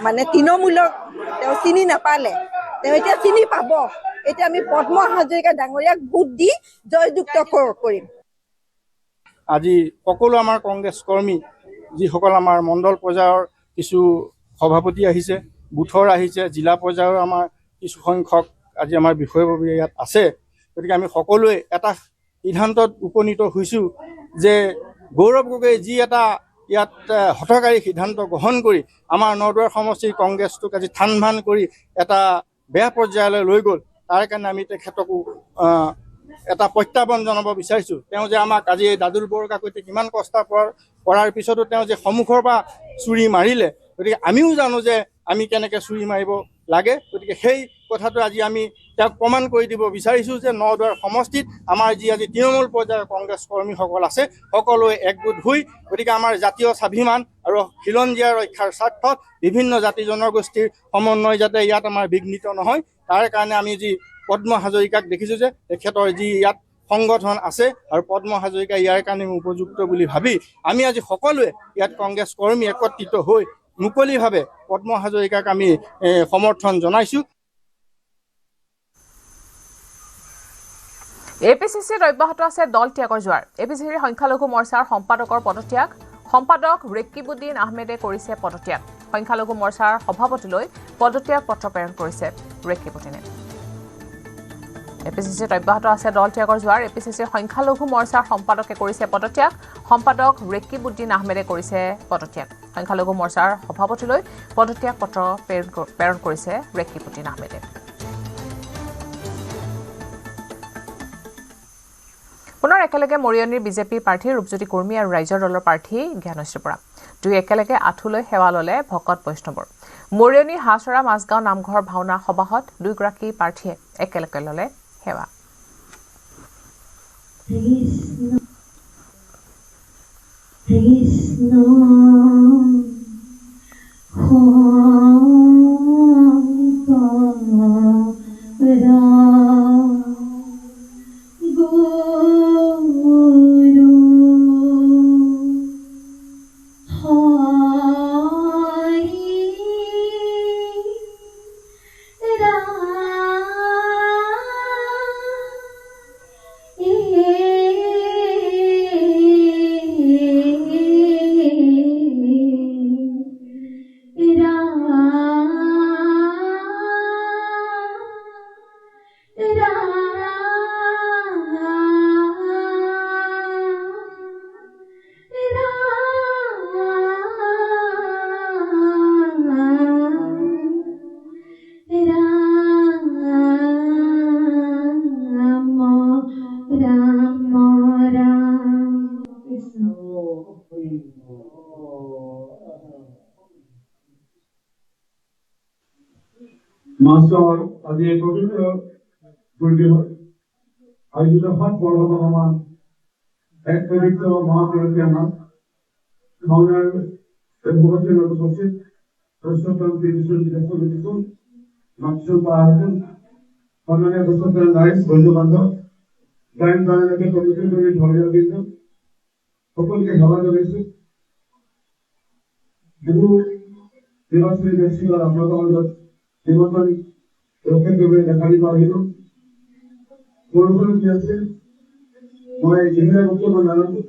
মানে তৃণমূলক তেওঁ চিনি নাপালে, তেওঁ এতিয়া চিনি পাব। এতিয়া আমি পদ্ম হাজৰিকা ডাঙৰীয়াক ভোট দি জয়যুক্ত কৰিম। আজি সকলো আমাৰ কংগ্ৰেছ কৰ্মী যিসকল আমাৰ মণ্ডল পৰ্যায়ৰ কিছু সভাপতি আহিছে, বুথৰ আহিছে, জিলা পৰ্যায়ৰ আমাৰ কিছু সংখ্যক আজি আমাৰ বিষয়ববীয়া ইয়াত আছে। গতিকে আমি সকলোৱে এটা সিদ্ধান্তত উপনীত হৈছোঁ যে গৌৰৱ গগৈ যি এটা ইয়াত হঠকাৰী সিদ্ধান্ত গ্ৰহণ কৰি আমাৰ নদুৱাৰ সমষ্টিৰ কংগ্ৰেছটোক আজি থান ভান কৰি এটা বেয়া পৰ্যায়লৈ লৈ গ'ল, তাৰ কাৰণে আমি তেখেতকো এটা প্ৰত্যাহ্বান জনাব বিচাৰিছোঁ। তেওঁ যে আমাক আজি এই দাদুল বৰকাকৈতে কিমান কষ্ট কৰাৰ পিছতো তেওঁ যে সন্মুখৰ পৰা চুৰি মাৰিলে, গতিকে আমিও জানো যে আমি কেনেকৈ চুৰি মাৰিব লাগে। গতিকে সেই কথাটো আজি আমি তেওঁক প্ৰমাণ কৰি দিব বিচাৰিছোঁ যে নদুৱাৰ সমষ্টিত আমাৰ যি আজি তৃণমূল পৰ্যায়ৰ কংগ্ৰেছ কৰ্মীসকল আছে, সকলোৱে একগোট হৈ গতিকে আমাৰ জাতীয় স্বাভিমান আৰু খিলঞ্জীয়া ৰক্ষাৰ স্বাৰ্থত বিভিন্ন জাতি জনগোষ্ঠীৰ সমন্বয় যাতে ইয়াত আমাৰ বিঘ্নিত নহয়, তাৰ কাৰণে আমি যি পদ্ম হাজৰিকাক দেখিছোঁ যে তেখেতৰ যি ইয়াত সংগঠন আছে আৰু পদ্ম হাজৰিকা ইয়াৰ কাৰণে উপযুক্ত বুলি ভাবি আমি আজি সকলোৱে ইয়াত কংগ্ৰেছ কৰ্মী একত্ৰিত হৈ মুকলিভাৱে পদ্ম হাজৰিকাক আমি সমৰ্থন জনাইছোঁ। APCCত অব্যাহত আছে দল ত্যাগৰ জোৱাৰ। APCCৰ সংখ্যালঘু মৰ্চাৰ সম্পাদকৰ পদত্যাগ, সম্পাদক ৰেকিবুদ্দিন আহমেদে কৰিছে পদত্যাগ। সংখ্যালঘু মৰ্চাৰ সভাপতিলৈ পদত্যাগ পত্ৰ প্ৰেৰণ কৰিছে ৰেকিবুদ্দিনে। APCCত অব্যাহত আছে দল ত্যাগৰ জোৱাৰ। APCCৰ সংখ্যালঘু মৰ্চাৰ সম্পাদকে কৰিছে পদত্যাগ, সম্পাদক ৰেকিবুদ্দিন আহমেদে কৰিছে পদত্যাগ। সংখ্যালঘু মৰ্চাৰ সভাপতিলৈ পদত্যাগ পত্ৰ প্ৰেৰণ কৰিছে ৰেকিবুদ্দিন আহমেদে। পুনৰ একেলগে মৰিয়নিৰ বিজেপিৰ প্ৰাৰ্থী ৰূপজ্যোতি কুৰ্মী আৰু ৰাইজৰ দলৰ প্ৰাৰ্থী জ্ঞানশ্ৰী বৰা দুই একেলগে আঁঠুলৈ সেৱা ল'লে ভকত বৈষ্ণৱৰ। মৰিয়নি হাছৰা মাজগাঁও নামঘৰ ভাওনা সবাহত দুয়োগৰাকী প্ৰাৰ্থীয়ে একেলগে ল'লে সেৱা। মাছৰ আজি এই পবিত্ৰ গুৰুদেৱৰ আয়োজিত সৎ বৰ্ধমান এক পবিত্ৰ মহাপুৰুষে আমাক ভাওনাৰ মুখতে উপস্থিত প্ৰশ্নতন্ত্ৰী বিশ্ববিদ্যালয় মাকসুদ আহমেদ সন্মানীয় প্ৰশ্নোত্তৰ ৰাইজ বন্ধু বান্ধব গায়ন বায়নাকে পবিত্ৰ কৰে ধৰ্মীয় গীত সকলকে সেৱা জনাইছো। বহু নিৰ্বাচনী ব্যক্তিগত আপোনালোকৰ মাজত নিমন্ত্ৰণ ৰক্ষা কৰিবলৈ দেখা দিব আহিব। বৰষুণ কি আছে মই যিবিলাক বক্তব্য নাজানো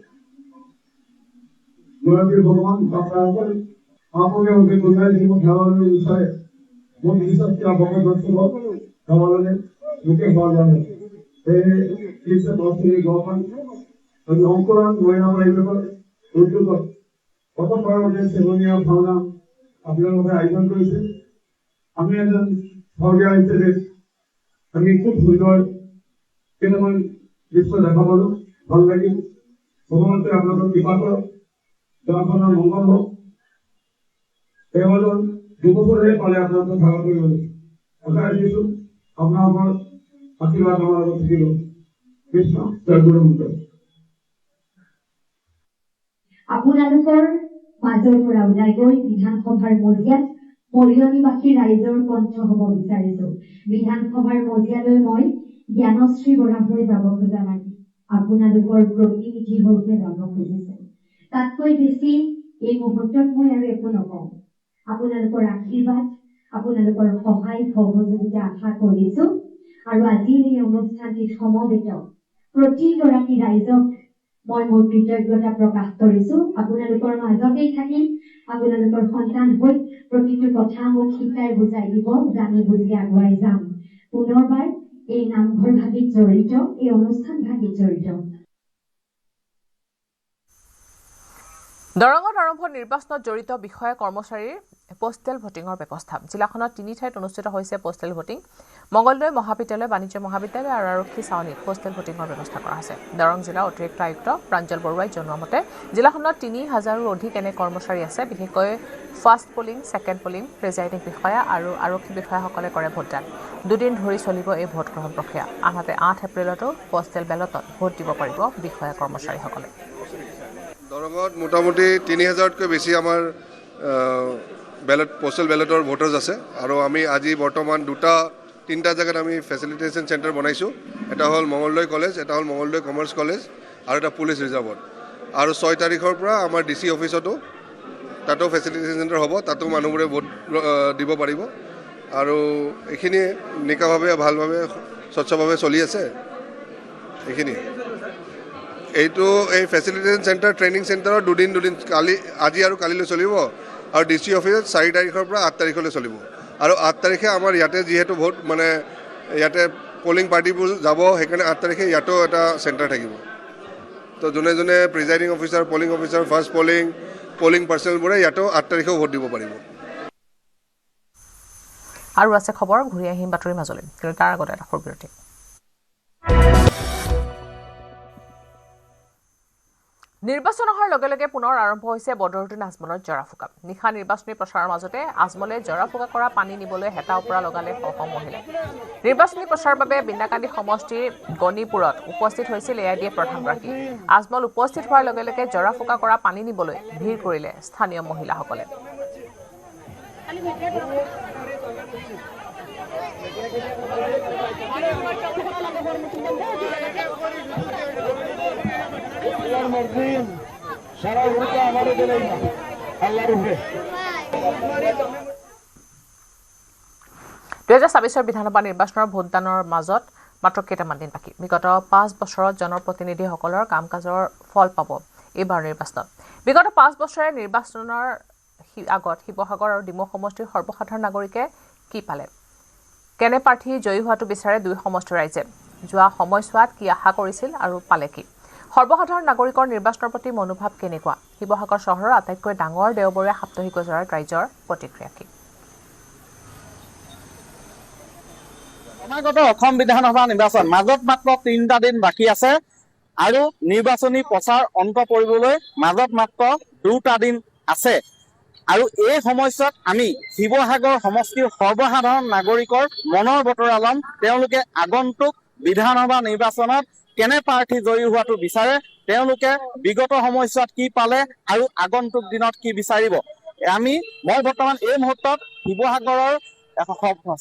গৰাকী ভগৱান আপোনালোকৰ আপোনালোকে মোক কোনোবাই যিবোৰ সেৱালৈ বিচাৰে মোৰ বিশ্বাস কিয় ভগৱান দৰ্শক সেৱালৈ লোকে হোৱা জানে সেই কিছু বছৰি গহমান অংকুৰণ মহিলা এইবিলাকৰ উদ্যোগত প্ৰথমবাৰৰ চেৱনীয়া ভাওনা আপোনালোকে আয়োজন কৰিছে। আমি এজন ভাৱৰীয়া হিচাপে আমি খুব সুন্দৰ কেইটামান দৃশ্য দেখা পালো, ভাল লাগিল। ভগৱন্তই আপোনালোকক কৃপা কৰক, গাঁওখনৰ মংগল হওক। কেৱল দুবছৰহে পালে আপোনালোকক সেৱা কৰিবলৈ আশা ৰাখিছো। আপোনালোকৰ আশীৰ্বাদ আমাৰ লগত থাকিব। কৃষ্ণ জয় গুৰু মন্ত্ৰ। আপোনালোকৰ মাজৰ পৰা ওলাই গৈ বিধানসভাৰ মজিয়াত মৰিয়নিবাসী ৰাইজৰ কণ্ঠ হ'ব বিচাৰিছো। বিধানসভাৰ মজিয়ালৈ মই জ্ঞানশ্ৰী বৰা হৈ যাব খোজা নাই, আপোনালোকৰ প্ৰতিনিধি হৈ যাব খুজিছে। তাতকৈ বেছি এই মুহূৰ্তত মই আৰু একো নকওঁ। আপোনালোকৰ আশীৰ্বাদ, আপোনালোকৰ সহায় সহযোগিতা আশা কৰিছো। আৰু আজিৰ এই অনুষ্ঠানটিত সমবেত প্ৰতিগৰাকী ৰাইজক মই মোৰ কৃতজ্ঞতা প্ৰকাশ কৰিছো। আপোনালোকৰ মাজতেই থাকিম, আপোনালোকৰ সন্তান হৈ প্ৰতিটো কথা মোক শিকাই বুজাই দিব, জানি বুজি আগুৱাই যাম। পুনৰবাৰ এই নামঘৰ ভাগিত জড়িত, এই অনুষ্ঠান ভাগিত জড়িত। দৰঙত আৰম্ভ নিৰ্বাচনত জড়িত বিষয়া কৰ্মচাৰীৰ পোষ্টেল ভোটিঙৰ ব্যৱস্থা। জিলাখনত 3 ঠাইত অনুষ্ঠিত হৈছে পোষ্টেল ভোটিং। মঙ্গলদৈ মহাবিদ্যালয়, বাণিজ্য মহাবিদ্যালয় আৰু আৰক্ষী ছাউনীত পোষ্টেল ভোটিঙৰ ব্যৱস্থা কৰা হৈছে। দৰং জিলাৰ অতিৰিক্ত আয়ুক্ত প্ৰাঞ্জল বৰুৱাই জনোৱা মতে জিলাখনত 30,000ৰো অধিক এনে কৰ্মচাৰী আছে। বিশেষকৈ first polling, second polling, presiding বিষয়া আৰু আৰক্ষী বিষয়াসকলে কৰে ভোটদান। 2 দিন ধৰি চলিব এই ভোট গ্ৰহণ প্ৰক্ৰিয়া। আনহাতে 8 এপ্ৰিলতো পোষ্টেল বেলটত ভোট দিব পাৰিব বিষয়া কৰ্মচাৰীসকলে। দৰঙত মোটামুটি 30,000তকৈ বেছি আমাৰ পোষ্টেল বেলটৰ ভোটাৰ্ছ আছে আৰু আমি আজি বৰ্তমান 2-3টা জেগাত আমি ফেচিলিটেশ্যন চেণ্টাৰ বনাইছোঁ। এটা হ'ল মঙ্গলদৈ কলেজ, এটা হ'ল মঙ্গলদৈ কমাৰ্চ কলেজ আৰু এটা পুলিচ ৰিজাৰ্ভত। আৰু 6 তাৰিখৰ পৰা আমাৰ DC অফিচতো তাতো ফেচিলিটেশ্যন চেণ্টাৰ হ'ব, তাতো মানুহবোৰে ভোট দিব পাৰিব। আৰু এইখিনি নিকাভাৱে ভালভাৱে স্বচ্ছভাৱে চলি আছে। এইখিনি এই ফেচিলিটেশ্যন চেণ্টাৰ ট্ৰেইনিং চেণ্টাৰত 2 দিন কালি, আজি আৰু কালিলৈ চলিব। আৰু DC অফিচত 4 তাৰিখৰ পৰা 8 তাৰিখলৈ চলিব। আৰু 8 তাৰিখে আমাৰ ইয়াতে যিহেতু ভোট ইয়াতে পলিং পাৰ্টিবোৰ যাব, সেইকাৰণে 8 তাৰিখে ইয়াতো এটা চেণ্টাৰ থাকিব। তো যোনে যোনে presiding officer, polling officer, first polling পাৰ্চনেলবোৰে ইয়াতো 8 তাৰিখেও ভোট দিব পাৰিব। আৰু আছে খবৰ, ঘূৰি আহিম বাতৰিৰ মাজলৈ, কিন্তু তাৰ আগতে এটা বিৰতি। নিৰ্বাচন অহাৰ লগে লগে পুনৰ আৰম্ভ হৈছে বদৰুদ্দিন আজমলত জৰা ফুকা। নিশা নিৰ্বাচনী প্ৰচাৰৰ মাজতে আজমলে জৰা ফুকা কৰা পানী নিবলৈ হেতা ওপৰা লগালে অসম মহিলাই। নিৰ্বাচনী প্ৰচাৰৰ বাবে বিন্দাকান্দি সমষ্টিৰ গণিপুৰত উপস্থিত হৈছিল AIDF প্ৰধানগৰাকী। আজমল উপস্থিত হোৱাৰ লগে লগে জৰা ফুকা কৰা পানী নিবলৈ ভিৰ কৰিলে স্থানীয় মহিলাসকলে। সাৰা উল্টা আমাদেৰ দিলেই না, আল্লাহৰ উপৰে। 2024 বিধানসভা নিৰ্বাচনৰ ভোটদানৰ মাজত মাত্ৰ কেইটামান দিন বাকী। বিগত 5 বছৰত জনপ্ৰতিনিধিসকলৰ কাম কাজৰ ফল পাব এইবাৰ নিৰ্বাচনত। বিগত 5 বছৰে নিৰ্বাচনৰ আগত শিৱসাগৰ আৰু ডিমৌ সমষ্টিৰ সৰ্বসাধাৰণ নাগৰিকে কি পালে, কেনে প্ৰাৰ্থী জয়ী হোৱাটো বিচাৰে 2 সমষ্টিৰ ৰাইজে, যোৱা সময়ছোৱাত কি আশা কৰিছিল আৰু পালে কি, সৰ্বসাধাৰণ নাগৰিকৰ নিৰ্বাচনৰ প্ৰতি মনোভাৱ কেনেকুৱা, শিৱসাগৰ চহৰৰ আটাইতকৈ ডাঙৰ দেওবৰীয়া সাপ্তাহিক বজাৰত ৰাইজৰ প্ৰতিক্ৰিয়া কি। অনাগত অসম বিধানসভা নিৰ্বাচন মাজত মাত্ৰ 3টা দিন বাকী আছে আৰু নিৰ্বাচনী প্ৰচাৰ অন্ত পৰিবলৈ মাজত মাত্ৰ 2টা দিন আছে। আৰু এই সময়ছোৱাত আমি শিৱসাগৰ সমষ্টিৰ সৰ্বসাধাৰণ নাগৰিকৰ মনৰ বতৰা ল'ম। তেওঁলোকে আগন্তুক বিধানসভা নিৰ্বাচনত কেনে প্ৰাৰ্থী জয়ী হোৱাটো বিচাৰে, তেওঁলোকে বিগত সময়ছোৱাত কি পালে আৰু আগন্তুক দিনত কি বিচাৰিব। মই বৰ্তমান এই মুহূৰ্তত শিৱসাগৰৰ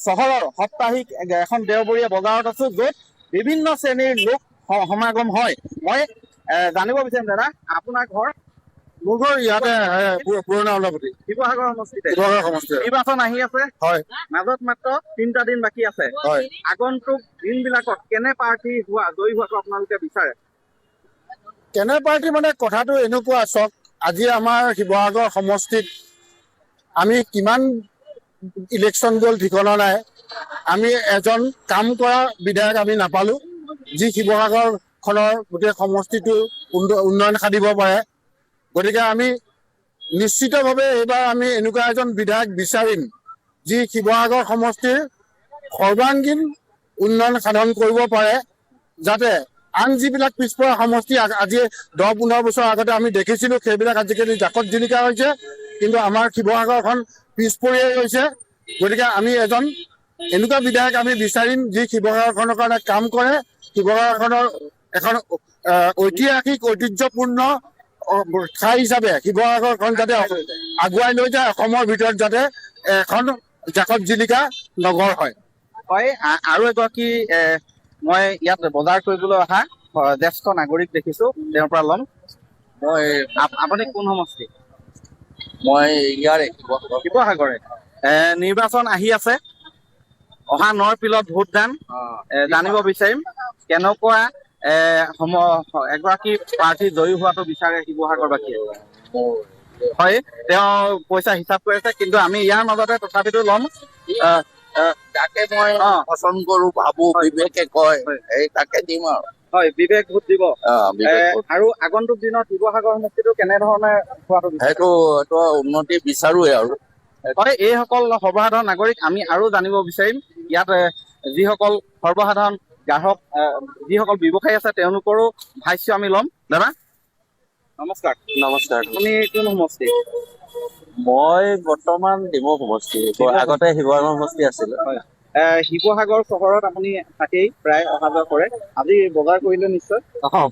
চহৰৰ সাপ্তাহিক এখন দেওবৰীয়া বজাৰত আছো, য'ত বিভিন্ন শ্ৰেণীৰ লোক সমাগম হয়। মই জানিব বিচাৰিম, দাদা আপোনাৰ ঘৰ? মোৰ ঘৰ ইয়াতে পুৰণা অলপতি, শিৱসাগৰ সমষ্টিতে। নিৰ্বাচন আহি আছে, হয়, মাজত মাত্ৰ 3টা দিন বাকী আছে, হয়। আগন্তুক দিনবিলাকত কেনে প্ৰাৰ্থী জয়ী হোৱাটো আপোনালোকে বিচাৰে? কেনে পাৰ্টি মানে কথাটো এনেকুৱা, চাওক আজি আমাৰ শিৱসাগৰ সমষ্টিত আমি কিমান ইলেকশ্যন গ'ল ঠিকনা নাই। আমি এজন কাম কৰা বিধায়ক আমি নাপালো, যি শিৱসাগৰখনৰ গোটেই সমষ্টিটো উন্নয়ন সাধিব পাৰে। গতিকে আমি নিশ্চিতভাৱে এইবাৰ আমি এনেকুৱা এজন বিধায়ক বিচাৰিম, যি শিৱসাগৰ সমষ্টিৰ সৰ্বাংগীন উন্নয়ন সাধন কৰিব পাৰে, যাতে আন যিবিলাক পিছপৰা সমষ্টি আজি 10-15 বছৰ আগতে আমি দেখিছিলোঁ, সেইবিলাক আজিকালি জাকত জিলিকা হৈছে, কিন্তু আমাৰ শিৱসাগৰখন পিছ পৰিয়ে গৈছে। গতিকে আমি এজন এনেকুৱা বিধায়ক আমি বিচাৰিম, যি শিৱসাগৰখনৰ কাৰণে কাম কৰে, শিৱসাগৰখনৰ এখন ঐতিহাসিক ঐতিহ্যপূৰ্ণ ঠাই হিচাপে শিৱসাগৰখন যাতে আগুৱাই লৈ যায়, অসমৰ ভিতৰত যাতে এখন জাকত জিলিকা নগৰ হয়। হয়, আৰু এগৰাকী মই ইয়াত বজাৰ কৰিবলৈ অহা জ্যেষ্ঠ নাগৰিক দেখিছো, তেওঁৰ পৰা ল'ম। আপুনি কোন সমষ্টি? মই ইয়াৰে শিৱসাগৰে নিৰ্বাচন আহি আছে অহা 9 এপ্ৰিলত ভোটদান জানিব বিচাৰিম কেনেকুৱা এগৰাকী প্ৰাৰ্থী জয়ী হোৱাটো বিচাৰে শিৱসাগৰবাসীয়ে হয় তেওঁ পইচা হিচাপ কৰি আছে কিন্তু আমি ইয়াৰ মাজতে তথাপিতো ল'ম যাকে মই পচন্দ কৰো ভাবো বিবেকে কয় এই তাকে দিম আৰু হয় বিবেক ভোট দিব আৰু আগন্তুক দিনত শিৱসাগৰ সমষ্টিটো কেনেধৰণে হোৱাটো সেইটো উন্নতি বিচাৰোৱে আৰু হয় এইসকল সৰ্বসাধাৰণ নাগৰিক আমি আৰু জানিব বিচাৰিম ইয়াত যিসকল সৰ্বসাধাৰণ গ্ৰাহক যিসকল ব্যৱসায়ী আছে তেওঁলোকৰো ভাষ্য আমি ল'ম দাদা নমস্কাৰ নমস্কাৰ আপুনি কোন সমষ্টি মই বৰ্তমান ডিমৌ সমষ্টি আগতে শিৱসাগৰ সমষ্টি আছিল হয় শিৱসাগৰ চহৰত আপুনি থাকেই প্ৰায় অহা যোৱা কৰে আজি বজাৰ কৰিলে নিশ্চয়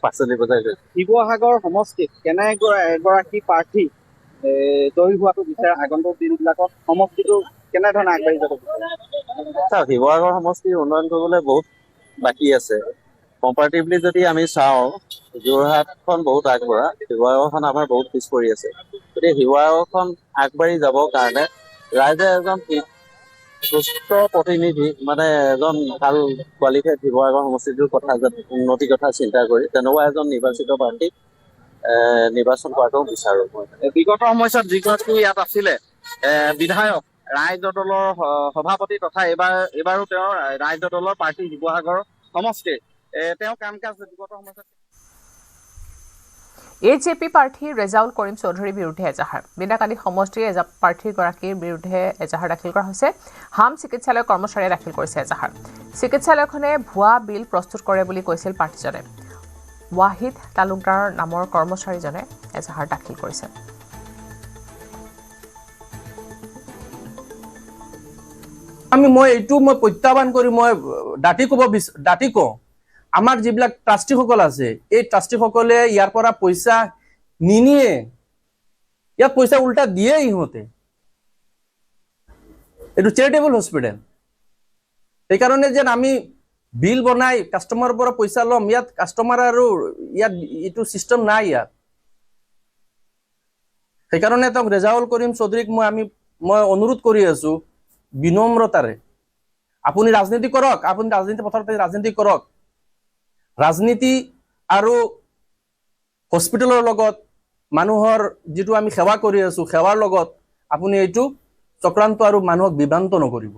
পাচলি বজাৰ শিৱসাগৰ সমষ্টিত কেনে এগৰাকী প্ৰাৰ্থী জয়ী হোৱাটো বিচাৰে আগন্তুক দিনবিলাকত সমষ্টিটো কেনেধৰণে আগবাঢ়ি যাব বিচাৰে শিৱসাগৰ সমষ্টি উন্নয়ন কৰিবলৈ বহুত বাকী আছে কম্পাৰেটিভলি যদি আমি চাওঁ যোৰহাটখন বহুত আগবঢ়া শিৱসাগৰখন আমাৰ বহুত পিছ পৰি আছে গতিকে শিৱসাগৰখন আগবাঢ়ি যাবৰ কাৰণে ৰাইজে এজন সুস্থ প্ৰতিনিধি মানে এজন ভাল কোৱালিফাইড শিৱসাগৰ সমষ্টিটোৰ কথা উন্নতিৰ কথা চিন্তা কৰি তেনেকুৱা এজন নিৰ্বাচিত প্ৰাৰ্থীক নিৰ্বাচন কৰাটো বিচাৰো বিগত সময়ছোৱাত যিগৰাকী ইয়াত আছিলে বিধায়ক ৰাইজ দলৰ সভাপতি তথা এইবাৰো তেওঁ ৰাইজ দলৰ প্ৰাৰ্থী শিৱসাগৰ সমষ্টিৰ তেওঁ কাম কাজ বিগত সময়ছোৱাত AJP প্ৰাৰ্থী ৰেজাউল কৰিম চৌধুৰীৰ বিৰুদ্ধে এজাহাৰ বিনাকালি সমষ্টিৰ প্ৰাৰ্থীগৰাকীৰ বিৰুদ্ধে এজাহাৰ দাখিল কৰা হৈছে হাম চিকিৎসালয় কৰ্মচাৰীয়ে দাখিল কৰিছে এজাহাৰ চিকিৎসালয়খনে ভুৱা বিল প্ৰস্তুত কৰে বুলি কৈছিল প্ৰাৰ্থীজনে ৱাহিদ তালুকদাৰ নামৰ কৰ্মচাৰীজনে এজাহাৰ দাখিল কৰিছে মই প্ৰত্যাহ্বান কৰি মই দাঁতি কওঁ আমাৰ যিবিলাক ট্ৰাষ্টিসকল আছে এই ট্ৰাষ্টিসকলে ইয়াৰ পৰা পইচা নিনিয়ে ইয়াত পইচা উল্টা দিয়ে ইহঁতে এইটো চেৰিটেবল হস্পিটেল সেইকাৰণে যেন আমি বিল বনাই কাষ্টমাৰৰ পৰা পইচা ল'ম ইয়াত কাষ্টমাৰ আৰু ইয়াত এইটো চিষ্টেম নাই ইয়াত সেইকাৰণে তেওঁক ৰেজাউল কৰিম চৌধুৰীক মই অনুৰোধ কৰি আছো বিনম্ৰতাৰে আপুনি ৰাজনীতি কৰক আপুনি ৰাজনীতি পথাৰত ৰাজনীতি কৰক ৰাজনীতি আৰু হস্পিটেলৰ লগত মানুহৰ যিটো আমি সেৱা কৰি আছো সেৱাৰ লগত আপুনি এইটো চক্ৰান্ত আৰু মানুহক বিভ্ৰান্ত নকৰিব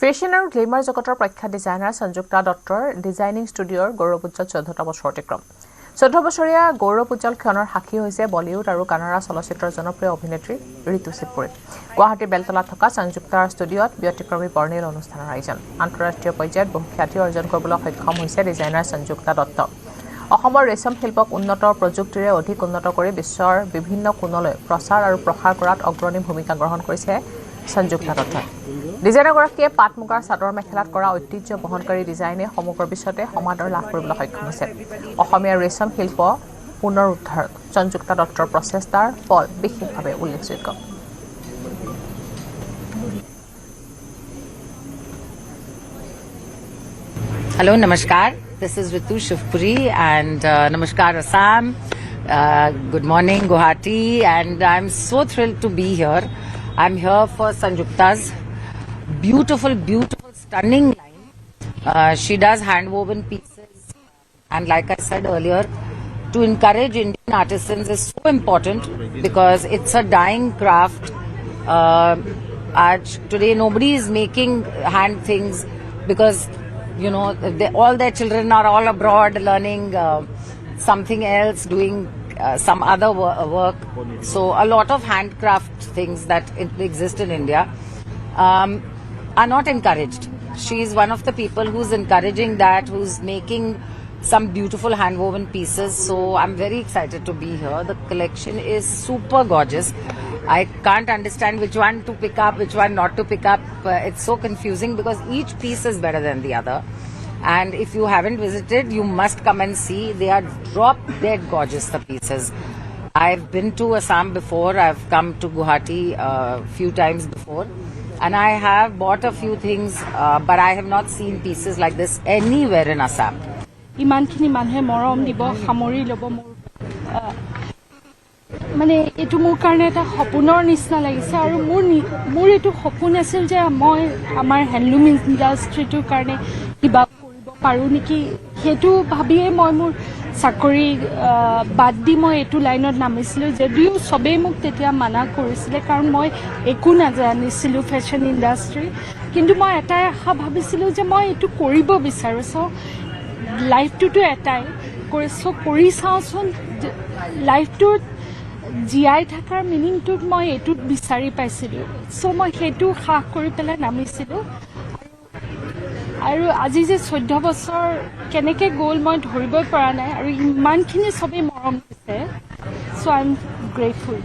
ফেশ্বন আৰু গ্লেমাৰ জগতৰ প্ৰখ্যাত ডিজাইনাৰ সঞ্জুক্তা দত্তৰ ডিজাইনিং ষ্টুডিঅ'ৰ গৌৰৱোজ্জ্বল 14টা বছৰ অতিক্ৰম 14 বছৰীয়া গৌৰৱোজ্জ্বল ক্ষণৰ সাক্ষী হৈছে বলিউড আৰু কানাড়া চলচ্চিত্ৰৰ জনপ্ৰিয় অভিনেত্ৰী ঋতু চিটপুৰী গুৱাহাটীৰ বেলতলাত থকা সঞ্জুক্তাৰ ষ্টুডিঅ'ত ব্যতিক্ৰমী বৰ্ণিল অনুষ্ঠানৰ আয়োজন আন্তঃৰাষ্ট্ৰীয় পৰ্যায়ত বহু খ্যাতি অৰ্জন কৰিবলৈ সক্ষম হৈছে ডিজাইনাৰ সঞ্জুক্তা দত্ত অসমৰ ৰেচম শিল্পক উন্নত প্ৰযুক্তিৰে অধিক উন্নত কৰি বিশ্বৰ বিভিন্ন কোণলৈ প্ৰচাৰ আৰু প্ৰসাৰ কৰাত অগ্ৰণী ভূমিকা গ্ৰহণ কৰিছে সঞ্জুক্তা দত্তই ডিজাইনাৰগৰাকীয়ে পাট মুগাৰ চাদৰ মেখেলাত কৰা ঐতিহ্য বহনকাৰী ডিজাইনে সমগ্ৰ বিশ্বতে সমাদৰ লাভ কৰিবলৈ সক্ষম হৈছে অসমীয়া ৰেচম শিল্প পুনৰ উদ্ধাৰত সঞ্জুক্তা দত্তৰ প্ৰচেষ্টাৰ ফল বিশেষভাৱে উল্লেখযোগ্য Hello, namaskar. This is Ritu Shivpuri and namaskar Assam. Good morning Guwahati and I'm so thrilled to be here. I'm here for Sanjukta's beautiful, stunning line. She does hand-woven pieces and like I said earlier, to encourage Indian artisans is so important because it's a dying craft. Today nobody is making hand things because all their children are all abroad learning something else, doing some other work. So a lot of handcraft things that exist in India are not encouraged. She is one of the people who's encouraging that, who's making some beautiful hand-woven pieces. So I'm very excited to be here. The collection is super gorgeous. I can't understand which one to pick up, which one not to pick up. It's so confusing because each piece is better than the other. And if you haven't visited, you must come and see. They are drop-dead gorgeous, the pieces. I've been to Assam before. I've come to Guwahati a few times before. And I have bought a few things, but I have not seen pieces like this anywhere in Assam. ইমানখিনি মানুহে মৰম দিব সামৰি ল'ব মোৰ মানে এইটো মোৰ কাৰণে এটা সপোনৰ নিচিনা লাগিছে আৰু মোৰ এইটো সপোন আছিল যে মই আমাৰ হেণ্ডলুম ইণ্ডাষ্ট্ৰিটোৰ কাৰণে কিবা কৰিব পাৰোঁ নেকি সেইটো ভাবিয়ে মই মোৰ চাকৰি বাদ দি মই এইটো লাইনত নামিছিলোঁ যদিও চবেই মোক তেতিয়া মানা কৰিছিলে কাৰণ মই একো নাজানিছিলোঁ ফেশ্বন ইণ্ডাষ্ট্ৰি কিন্তু মই এটাই আশা ভাবিছিলোঁ যে মই এইটো কৰিব বিচাৰোঁ চ' লাইফটোতো এটাই কৰি চাওঁচোন লাইফটোত জীয়াই থকাৰ মিনিংটোত মই এইটোত বিচাৰি পাইছিলোঁ চ' মই সেইটো সাহ কৰি পেলাই নামিছিলোঁ আৰু আজি যে 14 বছৰ কেনেকৈ গ'ল মই ধৰিবই পৰা নাই আৰু ইমানখিনি চবেই মৰম দিছে চ' আই এম গ্ৰেটফুল